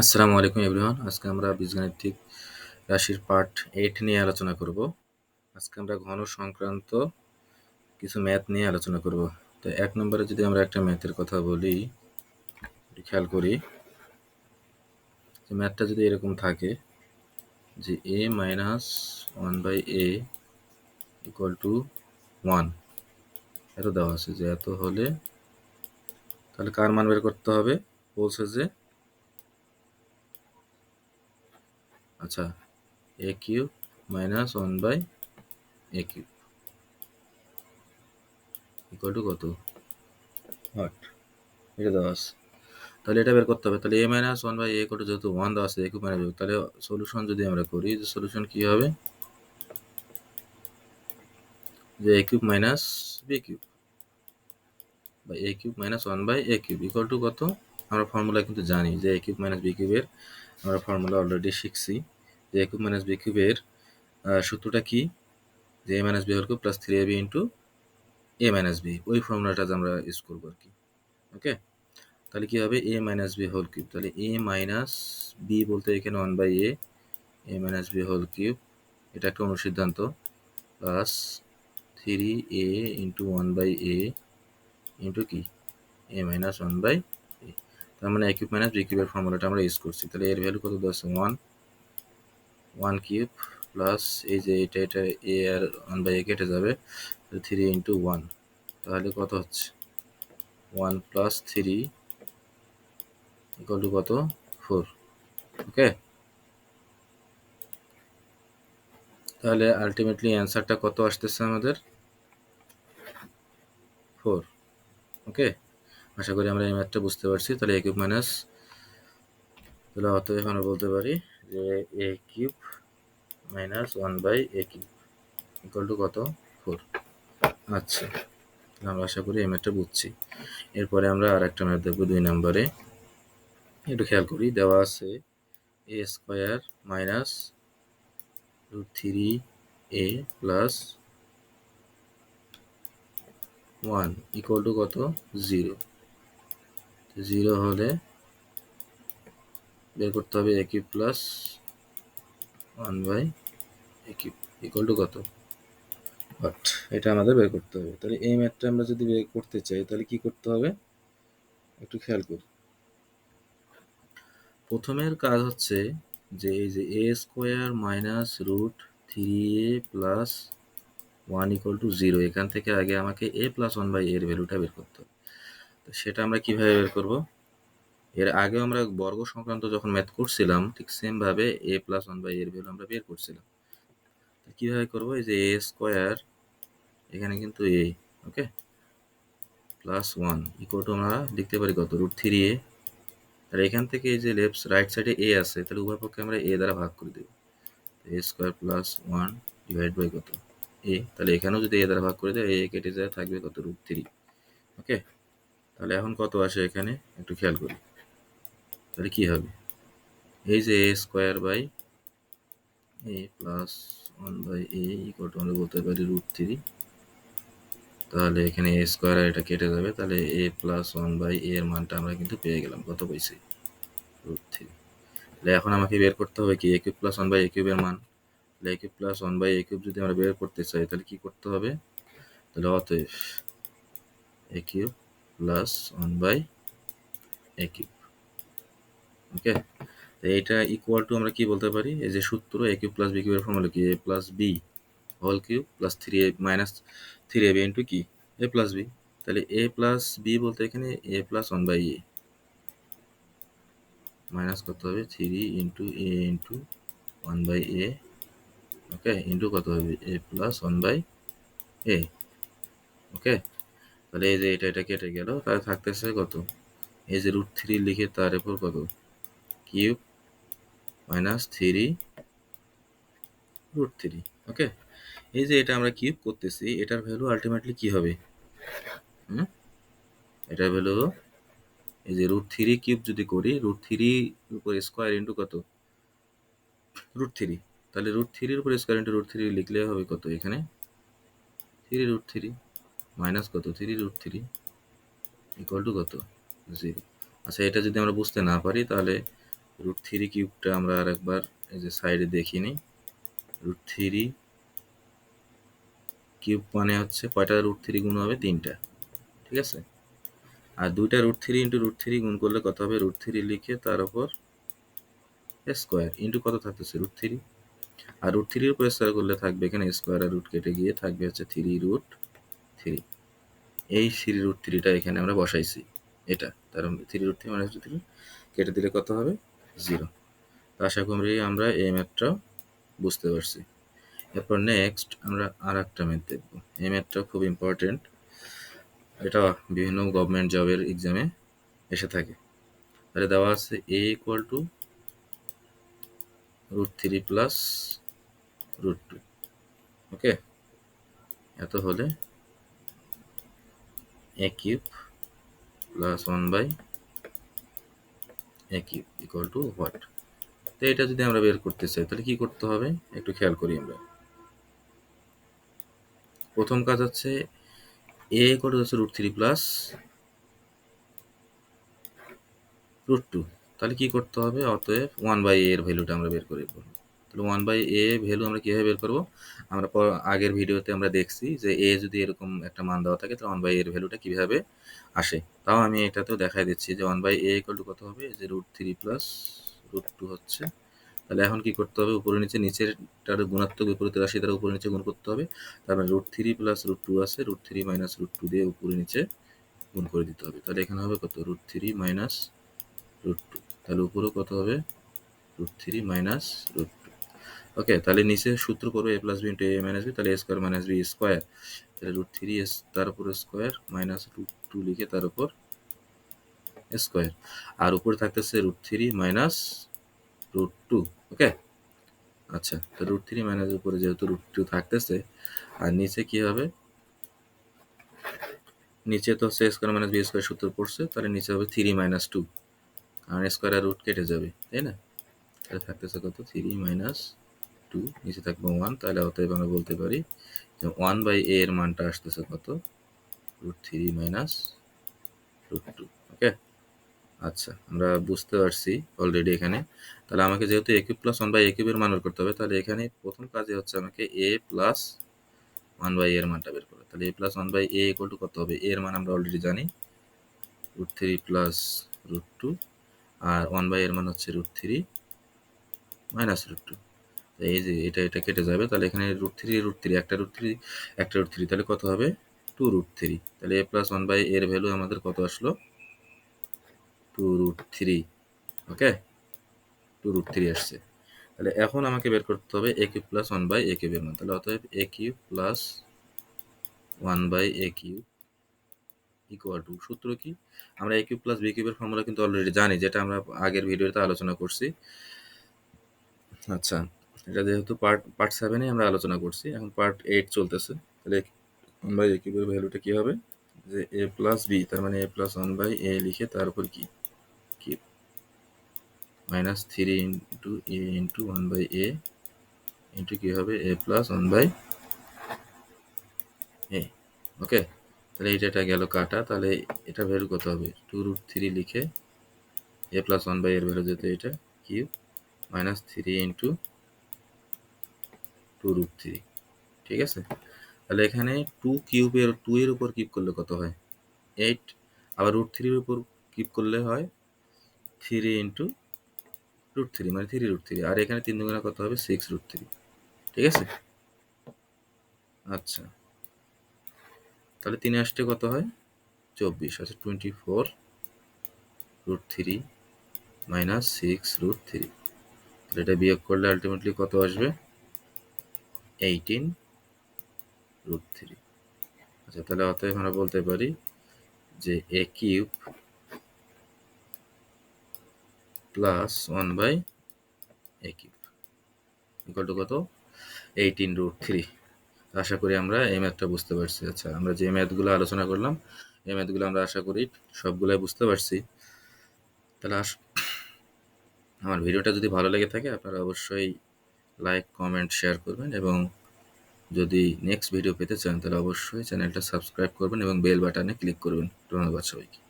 আসসালামু আলাইকুম এভরিওয়ান। আজকে আমরা বীজগাণিতিক রাশির পার্ট 8 নিয়ে আলোচনা করব। আজকে আমরা ঘন সংক্রান্ত কিছু ম্যাথ নিয়ে আলোচনা করব। তো 1 নম্বরে যদি আমরা একটা ম্যাথের কথা বলি, খেয়াল করি যে ম্যাথটা যদি এরকম থাকে যে a minus 1/a equal two 1, এত দেওয়া আছে যে এত হলে তাহলে কার মান বের করতে হবে? বলছে যে আচ্ছা a cube minus 1/a cube equal to কত? 8, এটা দেওয়া আছে। তাহলে এটা বের করতে হবে। তাহলে a minus 1/a equal two যেহেতু 1 দেওয়া আছে, a কিউব মাইনাস b, তাহলে সলিউশন যদি আমরা করি, যে সলিউশন কি হবে? যে a cube minus b cube বা a cube minus 1/a cube equal to কত? আমরা ফর্মুলা কিন্তু জানি যে a কিউব মাইনাস b কিউবের আমরা ফর্মুলা অলরেডি শিখছি। যে a কিউব মাইনাস b কিউবের সূত্রটা কি? যে a minus b whole cube plus 3ab into a minus b, ওই ফর্মুলাটা আমরা ইউজ করবো আর কি। ওকে, তাহলে কি হবে? a minus b whole cube, তাহলে a মাইনাস b বলতে এখানে 1/a, a minus b whole cube, এটা একটা অনুসিদ্ধান্ত, plus 3a into 1/a into কি? a মাইনাস 1/a, তার মানে a কিউব মাইনাস b কিউবের ফর্মুলাটা আমরা ইউজ করছি। তাহলে এর ভ্যালু কত দেওয়া আছে? 1 কিউব প্লাস এই যে এটা a আর 1/a কেটে যাবে, 3 ইন্টু 1, তাহলে কত হচ্ছে? 1 প্লাস 3 ইকুয়াল টু কত? 4। ওকে, তাহলে আলটিমেটলি অ্যান্সারটা কত আসতেছে আমাদের? 4। ওকে, আশা করি আমরা এই ম্যাথটা বুঝতে পারছি। তাহলে a কিউব মাইনাস, তাহলে অতএব আমরা বলতে পারি যে a cube minus 1/a cube equal to কত? 4। আচ্ছা, আমরা আশা করি এই ম্যাথটা বুঝছি। এরপরে আমরা আর একটা ম্যাথ দেখবো 2 নম্বরে। একটু খেয়াল করি, দেওয়া আছে a square minus √3a plus 1 equal to কত? 0। 0 হলে বের করতে হবে a cube plus 1/a cube equal to কত? বাট এটা আমাদের বের করতে হবে। তাহলে এই ম্যাথটা আমরা যদি বের করতে চাই তাহলে কি করতে হবে? একটু খেয়াল করি। প্রথমের কাজ হচ্ছে যে এই যে a square minus √3a plus 1 equal to 0, এখান থেকে আগে আমাকে a প্লাস 1/a এর ভ্যালুটা বের করতে হবে। তো সেটা আমরা কিভাবে বের করব? এর আগে আমরা বর্গ সংক্রান্ত যখন ম্যাথ করছিলাম ঠিক সেম ভাবে a প্লাস 1/a এর ভ্যালু আমরা বের করছিলাম। কিভাবে করব? এই যে a স্কোয়ার, এখানে কিন্তু a, okay, plus 1 equal to আমরা লিখতে পারি কত? √3a। আর এখান থেকে এই যে লেফট রাইট সাইডে a আছে, তাহলে উভয় পক্ষে আমরা a দ্বারা ভাগ করে দেব। a square plus 1 divide by কত? a। তাহলে এখানেও যদি a দ্বারা ভাগ করে দেয়, a কেটে যায়, থাকবে কত? √3। ওকে, তাহলে এখন কত আসে এখানে একটু খেয়াল করি। তাহলে কি হবে? এই যে a square by a plus 1/a equal to আমরা বলতে পারি √3। তাহলে এখানে a স্কোয়ার আর এটা কেটে যাবে, তাহলে a প্লাস 1/a এর মানটা আমরা কিন্তু পেয়ে গেলাম। কত পেয়েছি? √3। তাহলে এখন আমাকে বের করতে হবে কি? a কিউব প্লাস 1/a কিউবের মান। তাহলে a cube plus 1/a cube যদি আমরা বের করতে চাই তাহলে কি করতে হবে? তাহলে অতএব a cube plus 1/a cube. Okay, এইটা ইকুয়াল টু আমরা কি বলতে পারি? এই যে সূত্র a কিউব প্লাস b কিউবের ফর্মুলা কি? a plus b whole cube plus 3a minus 3ab into কি? a plus b। তাহলে a প্লাস b বলতে এখানে a প্লাস 1/a মাইনাস কত হবে? 3 into a into 1/a, okay, into কত হবে? a plus 1/a। ওকে, তাহলে এই যে এটা কেটে গেল, তাহলে থাকতেছে কত? এই যে √3 লিখে তার উপর কত? Cube minus 3 √3। ওকে, এই যে এটা আমরা কিউব করতেছি, এটার ভ্যালু আলটিমেটলি কি হবে? এটার ভ্যালু এই যে √3 কিউব যদি করি, √3 উপর স্কোয়ার ইন্টু কত? √3। তাহলে √3 উপর স্কোয়ার ইন্টু √3 লিখলে হবে কত? এখানে 3√3 মাইনাস কত? 3√3 ইকুয়াল টু কত? 0। আচ্ছা, এটা যদি আমরা বুঝতে না পারি তাহলে রুট থ্রি কিউবটা আমরা আর একবার এই যে সাইডে দেখিনি। রুট থ্রি কিউব মানে হচ্ছে কয়টা রুট থ্রি গুণ হবে? 3টা, ঠিক আছে। আর 2টা root three into root three গুণ করলে কত হবে? রুট থ্রি লিখে তার উপর স্কোয়ার ইন্টু কত থাকতেছে? Root three. আর রুট থ্রির উপর স্কোয়ার করলে থাকবে এখানে স্কোয়ার আর রুট কেটে গিয়ে থাকবে হচ্ছে থ্রি রুট থ্রি। এই থ্রি রুট থ্রিটা এখানে আমরা বসাইছি, এটা তার থ্রি রুট থ্রি মানে থ্রি কেটে দিলে কত হবে? 0। তো আশা করি আমরা এই ম্যাথটা বুঝতে পারছি। এরপর নেক্সট আমরা আর একটা ম্যাথ দেখব। এই ম্যাথটা খুব ইম্পর্টেন্ট, এটা বিভিন্ন গভর্নমেন্ট জবের এক্সামে এসে থাকে। তাহলে দেওয়া আছে A equal to root three plus root two, okay. এত হলে A cube plus 1 by A cube equal to what? তো এটা যদি আমরা বের করতে চাই তাহলে কি করতে হবে একটু খেয়াল করি আমরা। প্রথম কাজ হচ্ছে এ ইকুয়াল টু হচ্ছে root three plus root two, তাহলে কি করতে হবে? অতএব 1/a এর ভ্যালুটা আমরা বের করে করবো। তাহলে 1/a ভ্যালু আমরা কীভাবে বের করবো? আমরা আগের ভিডিওতে আমরা দেখছি যে এ যদি এরকম একটা মান দেওয়া থাকে তাহলে 1/a এর ভ্যালুটা কীভাবে আসে। তাও আমি এটাতেও দেখাই দিচ্ছি যে 1/a ইকুয়াল টু কত হবে? যে root three plus root two হচ্ছে। তাহলে এখন কি করতে হবে? উপরে নিচে, নিচেরটার গুণাত্মক বিপরীত রাশি দ্বারা উপরে নিচে গুণ করতে হবে। তারপরে root three plus root two আছে, root three minus root two দিয়ে উপরে নিচে গুণ করে দিতে হবে। তাহলে এখানে হবে কত? Root three minus root two. তাহলে উপরেও কত হবে? Root three minus root two. Okay, তাহলে নিচে সূত্র করবে A plus B into A minus B, তাহলে A square minus B square. তাহলে রুট থ্রি এস তার উপর স্কোয়ার মাইনাস রুট টু লিখে তার উপর স্কোয়ার, আর উপরে থাকতেছে root three minus root two. Okay, আচ্ছা, তো রুট থ্রি মাইনাস উপরে যেহেতু রুট টু থাকতেছে, আর নিচে কি হবে? নিচে তো হচ্ছে স্কোয়ার মাইনাস বি স্কোয়ার সূত্র পড়ছে, তাহলে নিচে হবে থ্রি মাইনাস টু, কারণ স্কোয়ার আর রুট কেটে যাবে, তাই না? তাহলে থাকতেছে কত? থ্রি মাইনাস টু, নিচে থাকবে 1। তাহলে অতএব আমরা বলতে পারি যে 1/a এর মানটা আসতেছে কত? Root three minus root two. Okay, আচ্ছা, আমরা বুঝতে পারছি অলরেডি এখানে। তাহলে আমাকে যেহেতু এ কিউব প্লাস 1/a কিউবের মান বের করতে হবে, তাহলে এখানে প্রথম কাজে হচ্ছে আমাকে a প্লাস 1/a এর মানটা বের করবে। তাহলে a plus 1/a equal to কত হবে? a এর মান আমরা অলরেডি জানি, root three plus root two, আর 1/a এর মান হচ্ছে root three minus root two. এই যে এটা কেটে যাবে, তাহলে এখানে রুট থ্রি একটা রুট থ্রি, তাহলে কত হবে? Two root three. তাহলে এ প্লাস 1/a এর ভ্যালু আমাদের কত আসলো? Two root three. Okay, two root three আসছে। তাহলে এখন আমাকে বের করতে হবে এ কিউব প্লাস 1/a কিউবের মান। তাহলে অতএব A cube plus 1/a cube equal to, সূত্র কি? আমরা এ কিউব প্লাস বি কিউবের ফর্মুলা কিন্তু অলরেডি জানি, যেটা আমরা আগের ভিডিওতে আলোচনা করছি। আচ্ছা, এটা যেহেতু পার্ট 7-এ আমরা আলোচনা করছি, এখন পার্ট 8 চলতেছে। তাহলে 1/a কিউবের ভ্যালুটা কি হবে? যে a প্লাস বি, তার মানে a প্লাস 1/a লিখে তার উপর কি cube minus three into a into 1/a into কি হবে? a plus 1/a। ওকে, তাহলে এটা গেল কাটা। তাহলে এটা ভ্যালু কত হবে? টু রুট থ্রি লিখে a প্লাস 1/a এর ভ্যালু যেহেতু এটা cube minus three into two root three, ঠিক আছে। তাহলে এখানে টু এর উপর কিউব করলে কত হয়? 8। আবার রুট থ্রির উপর কিউব করলে হয় থ্রি ইন্টু রুট থ্রি, মানে থ্রি রুট থ্রি। আর এখানে 3 দুগুণা কত হবে? 6 রুট থ্রি, ঠিক আছে। আচ্ছা, তাহলে 3 আসতে কত হয়? 24। আচ্ছা, 24 root three minus 6 root three. তাহলে এটা বিয়োগ করলে আলটিমেটলি কত আসবে? 18 রুট থ্রি। আচ্ছা, তাহলে অতএব আমরা বলতে পারি যে A cube plus 1/a cube equal to কত? 18 রুট থ্রি। আশা করি আমরা এই ম্যাথটা বুঝতে পারছি। আচ্ছা, আমরা যে ম্যাথগুলো আলোচনা করলাম, এই ম্যাথগুলো আমরা আশা করি সবগুলাই বুঝতে পারছি। তাহলে আমার ভিডিওটা যদি ভালো লেগে থাকে আপনারা অবশ্যই লাইক, কমেন্ট, শেয়ার করবেন, এবং যদি নেক্সট ভিডিও পেতে চান তাহলে অবশ্যই চ্যানেলটা সাবস্ক্রাইব করবেন এবং বেল বাটনে ক্লিক করবেন। ধন্যবাদ সবাইকে।